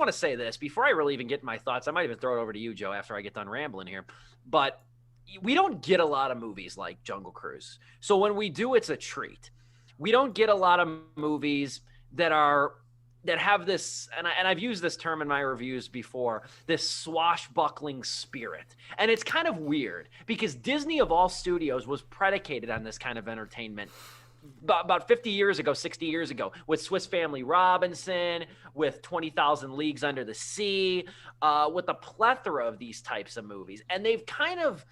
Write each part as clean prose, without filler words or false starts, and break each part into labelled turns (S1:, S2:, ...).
S1: want to say this before I really even get my thoughts. I might even throw it over to you, Joe, after I get done rambling here. But we don't get a lot of movies like Jungle Cruise. So when we do, it's a treat. We don't get a lot of movies that have this, and I've used this term in my reviews before, this swashbuckling spirit. And it's kind of weird because Disney of all studios was predicated on this kind of entertainment about 50 years ago, 60 years ago, with Swiss Family Robinson, with 20,000 Leagues Under the Sea, with a plethora of these types of movies. And they've kind of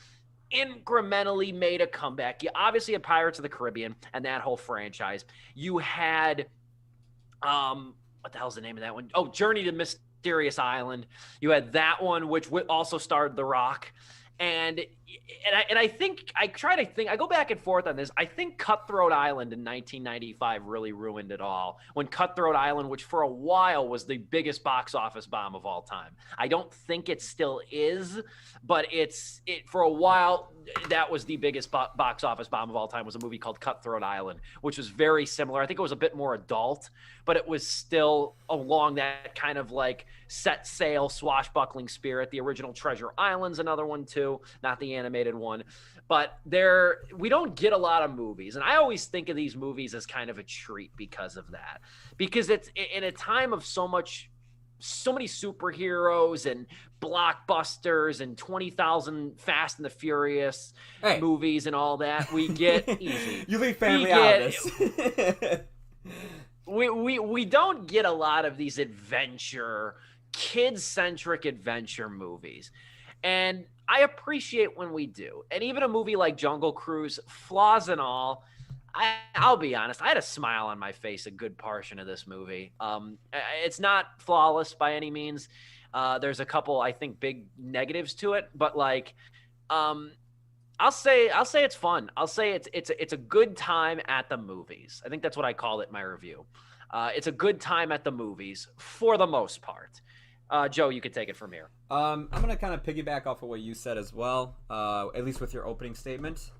S1: incrementally made a comeback. You obviously had Pirates of the Caribbean and that whole franchise. You had, what the hell's the name of that one? Oh, Journey to Mysterious Island. You had that one, which also starred The Rock. And I think I go back and forth on this. I think Cutthroat Island in 1995 really ruined it all. When Cutthroat Island, which for a while was the biggest box office bomb of all time. I don't think it still is, but for a while that was the biggest box office bomb of all time, was a movie called Cutthroat Island, which was very similar. I think it was a bit more adult, but it was still along that kind of like set sail swashbuckling spirit. The original Treasure Island's another one too, not the animated one. But we don't get a lot of movies. And I always think of these movies as kind of a treat because of that. Because it's in a time of so many superheroes and blockbusters and 20,000 Fast and the Furious movies and all that. We get easy.
S2: You leave family out of this.
S1: we don't get a lot of these kid-centric adventure movies. And I appreciate when we do. And even a movie like Jungle Cruise, flaws and all, I'll be honest, I had a smile on my face a good portion of this movie. It's not flawless by any means. There's a couple, I think, big negatives to it, but like, I'll say it's fun. I'll say it's a good time at the movies. I think that's what I called it in my review. It's a good time at the movies for the most part. Joe, you could take it from here.
S2: I'm going to kind of piggyback off of what you said as well, at least with your opening statement.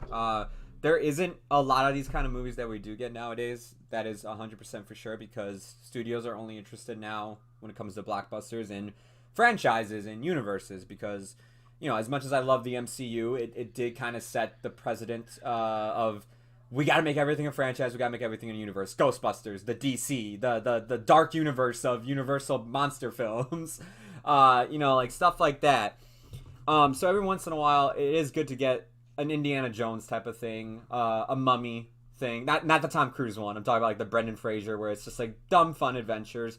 S2: There isn't a lot of these kind of movies that we do get nowadays. That is 100% for sure, because studios are only interested now when it comes to blockbusters and franchises and universes, because, you know, as much as I love the MCU, it did kind of set the precedent of, we got to make everything a franchise. We got to make everything a universe. Ghostbusters, the DC, the dark universe of Universal monster films, like stuff like that. So every once in a while, it is good to get an Indiana Jones type of thing, a Mummy thing. Not the Tom Cruise one. I'm talking about like the Brendan Fraser, where it's just like dumb fun adventures.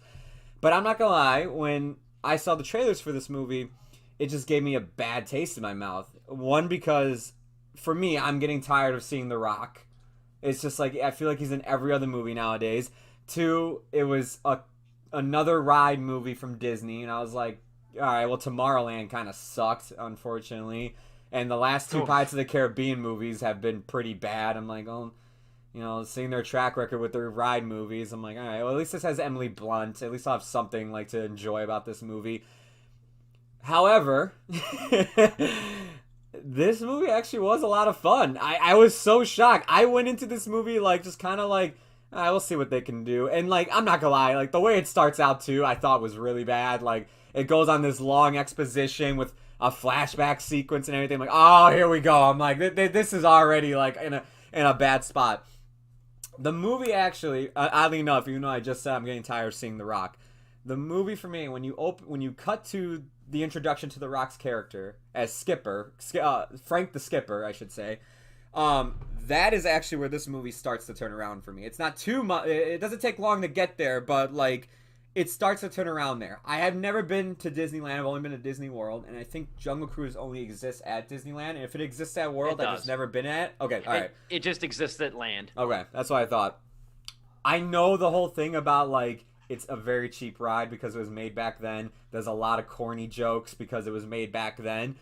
S2: But I'm not gonna lie, when I saw the trailers for this movie, it just gave me a bad taste in my mouth. One, because for me, I'm getting tired of seeing The Rock. It's just like, I feel like he's in every other movie nowadays. Two, it was another ride movie from Disney, and I was like, all right, well, Tomorrowland kind of sucked, unfortunately. And the last two Pirates of the Caribbean movies have been pretty bad. I'm like, oh, seeing their track record with their ride movies, I'm like, all right, well, at least this has Emily Blunt. At least I'll have something like to enjoy about this movie. However, this movie actually was a lot of fun. I was so shocked. I went into this movie like just kind of like, all right, we'll see what they can do. And like, I'm not gonna lie, like the way it starts out too, I thought was really bad. Like, it goes on this long exposition with a flashback sequence and everything. I'm like, oh, here we go. I'm like, this is already like in a bad spot. The movie actually, oddly enough, even though I just said I'm getting tired of seeing The Rock, the movie for me, when you cut to the introduction to The Rock's character as Skipper, Frank the Skipper, I should say, that is actually where this movie starts to turn around for me. It's not too much. It doesn't take long to get there, but like, it starts to turn around there. I have never been to Disneyland. I've only been to Disney World, and I think Jungle Cruise only exists at Disneyland. And if it exists at World, I've just never been at. Okay, all right.
S1: It just exists at land.
S2: Okay, that's what I thought. I know the whole thing about like, it's a very cheap ride because it was made back then. There's a lot of corny jokes because it was made back then.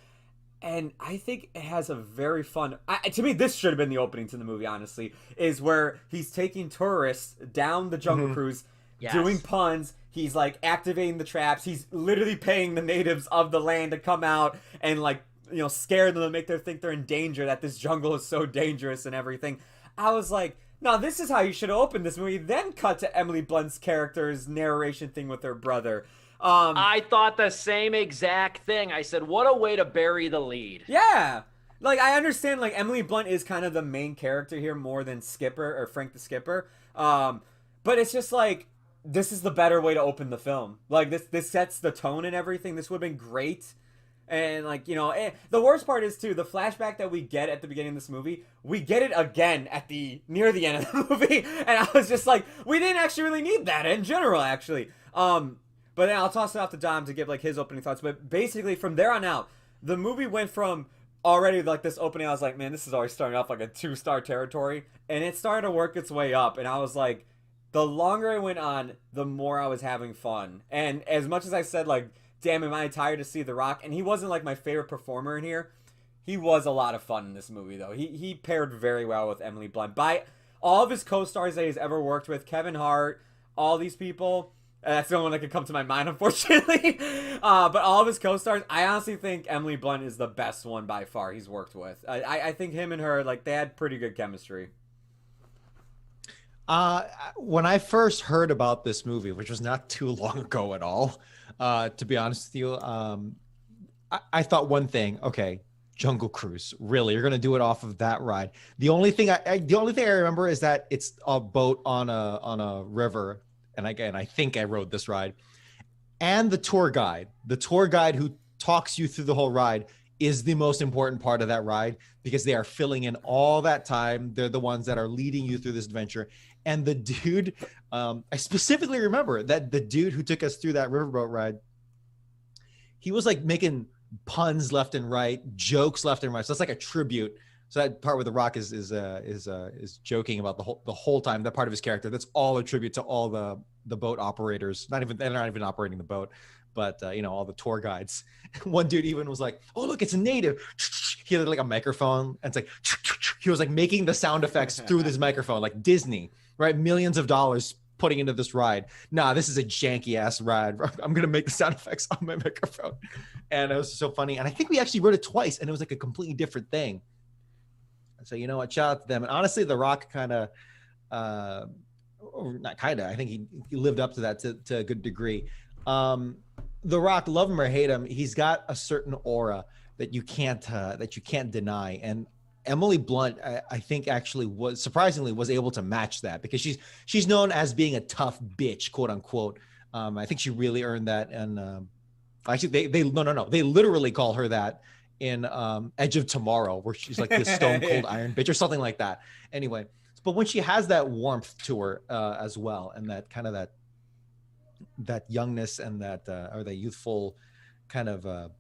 S2: And I think it has a very fun... to me, this should have been the opening to the movie, honestly, is where he's taking tourists down the Jungle Cruise, doing puns. He's, like, activating the traps. He's literally paying the natives of the land to come out and, like, scare them and make them think they're in danger, that this jungle is so dangerous and everything. I was like, no, this is how you should have opened this movie. Then cut to Emily Blunt's character's narration thing with her brother.
S1: I thought the same exact thing. I said, what a way to bury the lead.
S2: Yeah. Like, I understand, like, Emily Blunt is kind of the main character here more than Skipper or Frank the Skipper. But it's just like, this is the better way to open the film. Like, this sets the tone and everything. This would have been great. And, like, you know, the worst part is, too, the flashback that we get at the beginning of this movie, we get it again near the end of the movie. And I was just like, we didn't actually really need that in general, actually. But then I'll toss it off to Dom to give, like, his opening thoughts. But basically, from there on out, the movie went from already, like, this opening, I was like, man, this is already starting off like a 2-star territory. And it started to work its way up. And I was like, the longer it went on, the more I was having fun. And as much as I said, like, damn, am I tired to see The Rock? And he wasn't, like, my favorite performer in here. He was a lot of fun in this movie, though. He paired very well with Emily Blunt. By all of his co-stars that he's ever worked with, Kevin Hart, all these people, that's the only one that could come to my mind, unfortunately. But all of his co-stars, I honestly think Emily Blunt is the best one by far he's worked with. I think him and her, like, they had pretty good chemistry.
S3: When I first heard about this movie, which was not too long ago at all, to be honest with you, I thought one thing, okay, Jungle Cruise, really, you're gonna do it off of that ride. The only thing I remember is that it's a boat on a river, and again, I think I rode this ride, and the tour guide who talks you through the whole ride is the most important part of that ride, because they are filling in all that time. They're the ones that are leading you through this adventure. And the dude, I specifically remember that the dude who took us through that riverboat ride, he was like making puns left and right, jokes left and right. So that's like a tribute. So that part where The Rock is joking about the whole time, that part of his character, that's all a tribute to all the boat operators. They're not even operating the boat, but you know, all the tour guides. One dude even was like, "Oh, look, it's a native." He had like a microphone, and it's like he was like making the sound effects through this microphone, like Disney, right? Millions of dollars putting into this ride. Nah, this is a janky ass ride. I'm gonna make the sound effects on my microphone, and it was so funny. And I think we actually wrote it twice, and it was like a completely different thing. So, you know what, shout out to them. And honestly, The Rock kind of, not kind of, I think he lived up to that to a good degree. The Rock, love him or hate him, he's got a certain aura that you can't deny. And Emily Blunt, I think actually was able to match that, because she's known as being a tough bitch, quote unquote. I think she really earned that. And actually, they literally call her that in Edge of Tomorrow, where she's like this stone cold iron bitch or something like that. Anyway, but when she has that warmth to her as well, and that kind of that youngness and that or the youthful kind of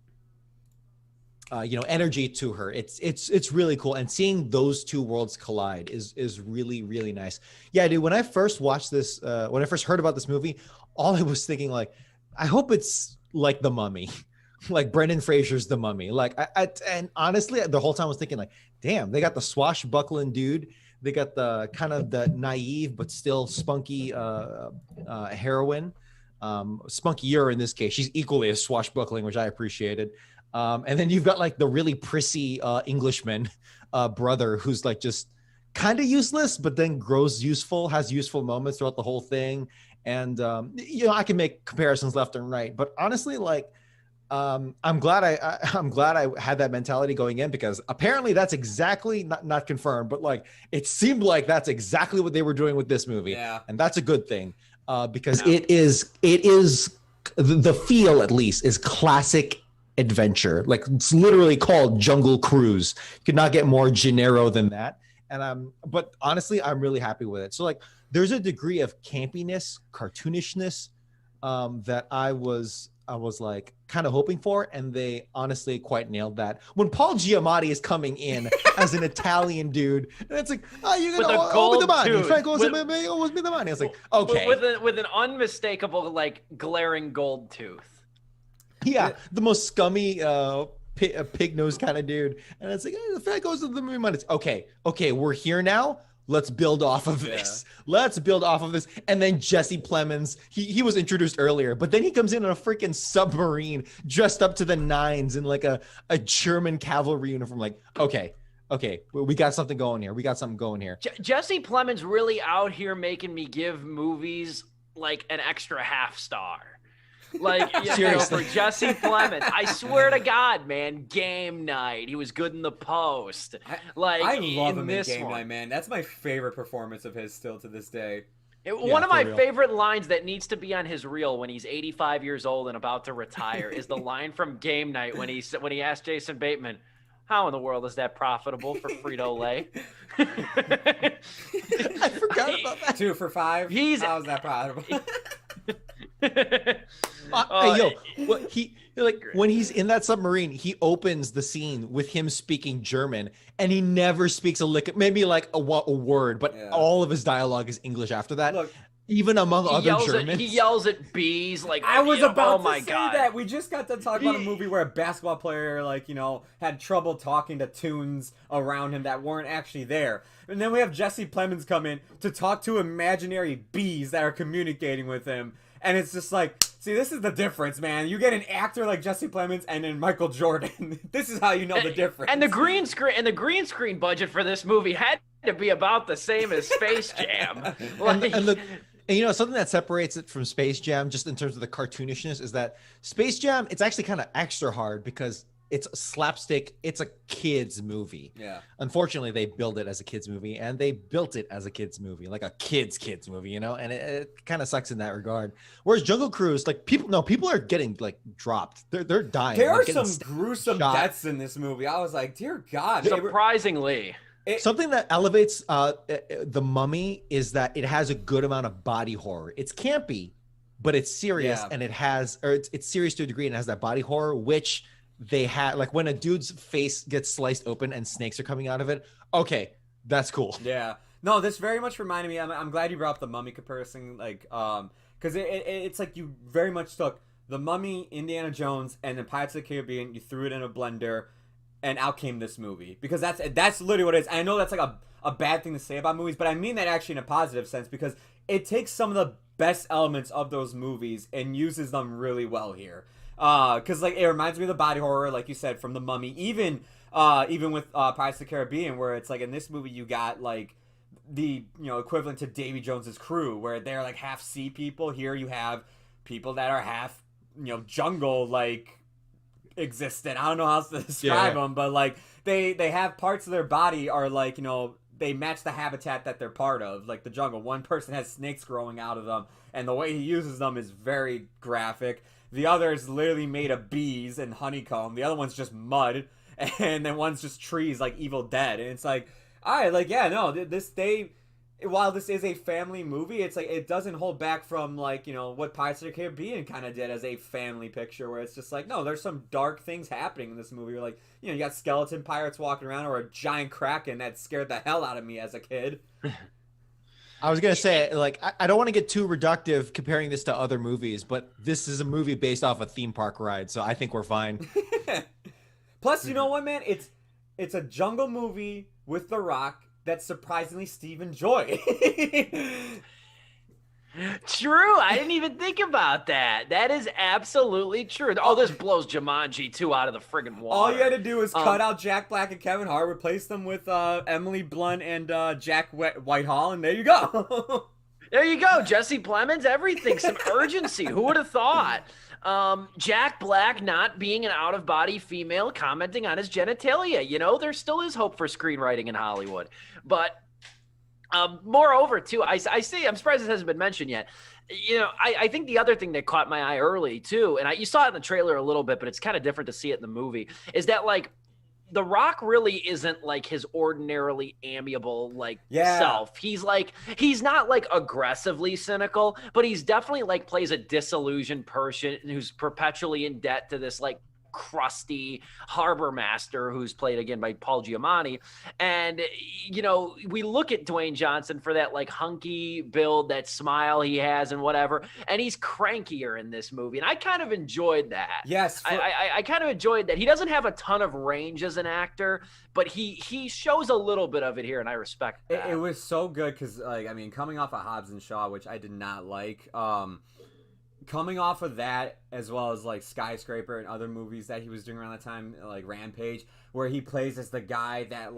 S3: energy to her, it's really cool. And seeing those two worlds collide is really, really nice. Yeah, dude, when I first watched this, when I first heard about this movie, all I was thinking, like, I hope it's like The Mummy. Like Brendan Fraser's The Mummy. Like, and honestly, the whole time I was thinking, like, damn, they got the swashbuckling dude, they got the kind of the naive but still spunky heroine, spunkier in this case. She's equally as swashbuckling, which I appreciated. And then you've got like the really prissy Englishman brother, who's like just kind of useless, but then grows useful, has useful moments throughout the whole thing. And I can make comparisons left and right, but honestly, like, I'm glad I had that mentality going in, because apparently that's exactly not confirmed, but like it seemed like that's exactly what they were doing with this movie. Yeah. And that's a good thing, because it is the feel, at least, is classic adventure. Like, it's literally called Jungle Cruise. You could not get more genero than that. And but honestly, I'm really happy with it. So like, there's a degree of campiness, cartoonishness that I was like kind of hoping for, and they honestly quite nailed that. When Paul Giamatti is coming in as an Italian dude, and it's like, oh, you're gonna owe me the money. Frank owes me the money. It's like, okay,
S1: with an unmistakable, like, glaring gold tooth.
S3: Yeah, the most scummy pig nose kind of dude, and it's like, the Frank owes the money. It's okay, we're here now. Let's build off of this. Yeah. Let's build off of this. And then Jesse Plemons, he was introduced earlier, but then he comes in a freaking submarine dressed up to the nines in like a German cavalry uniform. Like, okay, we got something going here.
S1: Jesse Plemons really out here making me give movies like an extra half star. Like,
S3: Seriously.
S1: for Jesse Plemons, I swear to God, man, Game Night. He was good in The Post.
S2: I love him in
S1: this
S2: Game
S1: one.
S2: Night, man. That's my favorite performance of his still to this day.
S1: One of
S3: for
S1: my
S3: real.
S1: favorite lines that needs to be on his reel when he's 85 years old and about to retire is the line from Game Night when he asked Jason Bateman, "How in the world is that profitable for Frito-Lay?"
S3: I forgot about that.
S2: 2 for 5.
S1: He's-
S2: How's that profitable?
S3: Hey, when he's in that submarine, he opens the scene with him speaking German, and he never speaks a lick, maybe like a word, but
S2: Yeah.
S3: all of his dialogue is English after that.
S2: Look,
S3: even among other Germans.
S1: He yells at bees like
S2: I was about
S1: oh my
S2: to say
S1: God.
S2: that. We just got to talk about a movie where a basketball player, had trouble talking to tunes around him that weren't actually there. And then we have Jesse Plemons come in to talk to imaginary bees that are communicating with him. And it's just like, see, this is the difference, man. You get an actor like Jesse Plemons and then Michael Jordan. This is how you know the difference.
S1: And the green screen budget for this movie had to be about the same as Space Jam.
S3: And something that separates it from Space Jam, just in terms of the cartoonishness, is that Space Jam, it's actually kind of extra hard because it's slapstick. It's a kid's movie.
S2: Yeah.
S3: Unfortunately, they build it as a kid's movie, and they built it as a kid's movie, like a kid's movie, and it kind of sucks in that regard. Whereas Jungle Cruise, people are getting like dropped. They're dying.
S2: There are
S3: getting
S2: some gruesome
S3: shot.
S2: deaths in this movie. I was like, dear God.
S1: Surprisingly.
S3: Something that elevates The Mummy is that it has a good amount of body horror. It's campy, but it's serious, and it's serious to a degree, and it has that body horror, which they had, like when a dude's face gets sliced open and snakes are coming out of it. Okay, that's cool.
S2: Yeah. No, this very much reminded me. I'm glad you brought up the Mummy comparison, because it's like you very much took the Mummy, Indiana Jones, and then Pirates of the Caribbean. You threw it in a blender, and out came this movie. Because that's literally what it is. I know that's like a bad thing to say about movies, but I mean that actually in a positive sense, because it takes some of the best elements of those movies and uses them really well here. Because it reminds me of the body horror, like you said, from the Mummy. Even with Pirates of the Caribbean, where it's like in this movie you got like the equivalent to Davy Jones's crew, where they're like half sea people. Here you have people that are half jungle existent. I don't know how else to describe them, but like they have parts of their body are like they match the habitat that they're part of, like the jungle. One person has snakes growing out of them, and the way he uses them is very graphic. The other is literally made of bees and honeycomb. The other one's just mud, and then one's just trees like Evil Dead. And it's like, all right, while this is a family movie, it's like it doesn't hold back from what Pirates of the Caribbean kind of did as a family picture, where it's just like, no, there's some dark things happening in this movie. You're like, you got skeleton pirates walking around, or a giant kraken that scared the hell out of me as a kid.
S3: I was going to say, I don't want to get too reductive comparing this to other movies, but this is a movie based off a theme park ride, so I think we're fine.
S2: Plus, you know what, man? It's a jungle movie with The Rock that surprisingly Steve enjoyed.
S1: True. I didn't even think about that. That is absolutely true. Oh, this blows Jumanji 2 out of the friggin' water.
S2: All you had to do was cut out Jack Black and Kevin Hart, replace them with Emily Blunt and Jack Whitehall, and there you go.
S1: There you go. Jesse Plemons, everything. Some urgency. Who would have thought? Jack Black not being an out-of-body female, commenting on his genitalia. There still is hope for screenwriting in Hollywood. But moreover, too, I see, I'm surprised this hasn't been mentioned yet. I think the other thing that caught my eye early, too, and you saw it in the trailer a little bit, but it's kind of different to see it in the movie, is that, The Rock really isn't his ordinarily amiable self. He's not aggressively cynical, but he's definitely plays a disillusioned person who's perpetually in debt to this crusty harbor master who's played again by Paul Giamatti. And we look at Dwayne Johnson for that hunky build, that smile he has and whatever, and he's crankier in this movie, and I kind of enjoyed that.
S2: Yes,
S1: I kind of enjoyed that. He doesn't have a ton of range as an actor, but he shows a little bit of it here, and I respect that.
S2: It was so good because coming off of Hobbs and Shaw, which I did not like, coming off of that, as well as Skyscraper and other movies that he was doing around that time, like Rampage, where he plays as the guy that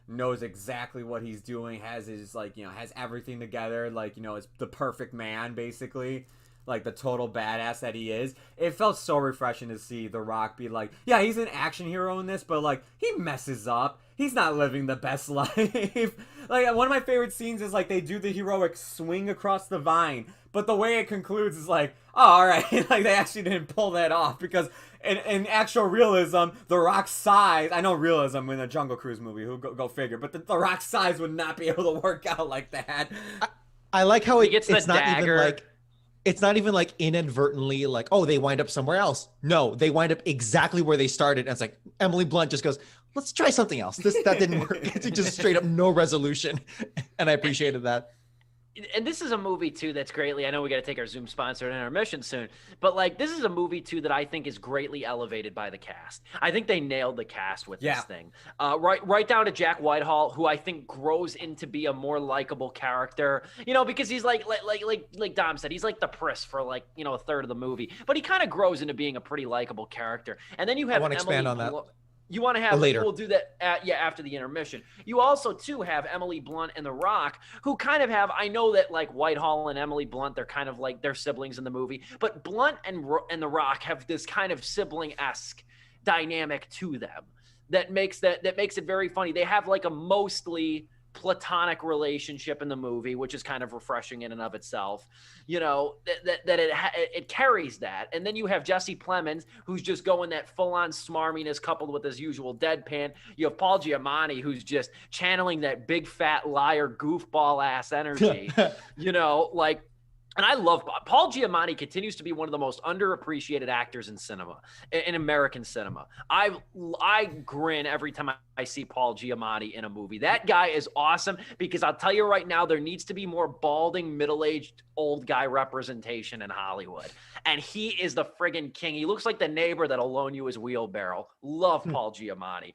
S2: knows exactly what he's doing, has his has everything together, is the perfect man basically. like the total badass that he is. It felt so refreshing to see The Rock be like, yeah, he's an action hero in this, but like he messes up. He's not living the best life. Like one of my favorite scenes is like they do the heroic swing across the vine, but the way it concludes is like, oh, all right, like they actually didn't pull that off because in actual realism, The Rock's size, I know realism in a Jungle Cruise movie, who go figure, but the Rock's size would not be able to work out like that.
S3: I like how
S1: gets
S3: it's
S1: the
S3: not even
S1: dagger.
S3: like it's not even like inadvertently like, oh, they wind up somewhere else. No, they wind up exactly where they started. And it's like Emily Blunt just goes, let's try something else. That didn't work. It's just straight up no resolution. And I appreciated that.
S1: And this is a movie too that's greatly, I know we got to take our Zoom sponsor and intermission soon, but like this is a movie too that I think is greatly elevated by the cast. I think they nailed the cast with this thing. Right down to Jack Whitehall, who I think grows into be a more likable character, you know, because he's like Dom said, he's like the priss for like, you know, a third of the movie, but he kind of grows into being a pretty likable character. And then you have
S3: I want to expand on that.
S1: You want to have
S3: later.
S1: We'll do that after the intermission. You also too have Emily Blunt and The Rock, who kind of have, I know that like Whitehall and Emily Blunt, they're kind of like they're siblings in the movie, but Blunt and The Rock have this kind of sibling-esque dynamic to them that makes it very funny. They have like a mostly platonic relationship in the movie, which is kind of refreshing in and of itself, you know, that it carries that. And then you have Jesse Plemons, who's just going that full-on smarminess coupled with his usual deadpan. You have Paul Giamatti, who's just channeling that big fat liar goofball ass energy, you know, like. And I love Paul Giamatti. Continues to be one of the most underappreciated actors in cinema, in American cinema. I grin every time I see Paul Giamatti in a movie. That guy is awesome because I'll tell you right now, there needs to be more balding, middle-aged, old guy representation in Hollywood. And he is the friggin' king. He looks like the neighbor that'll loan you his wheelbarrow. Love Paul Giamatti.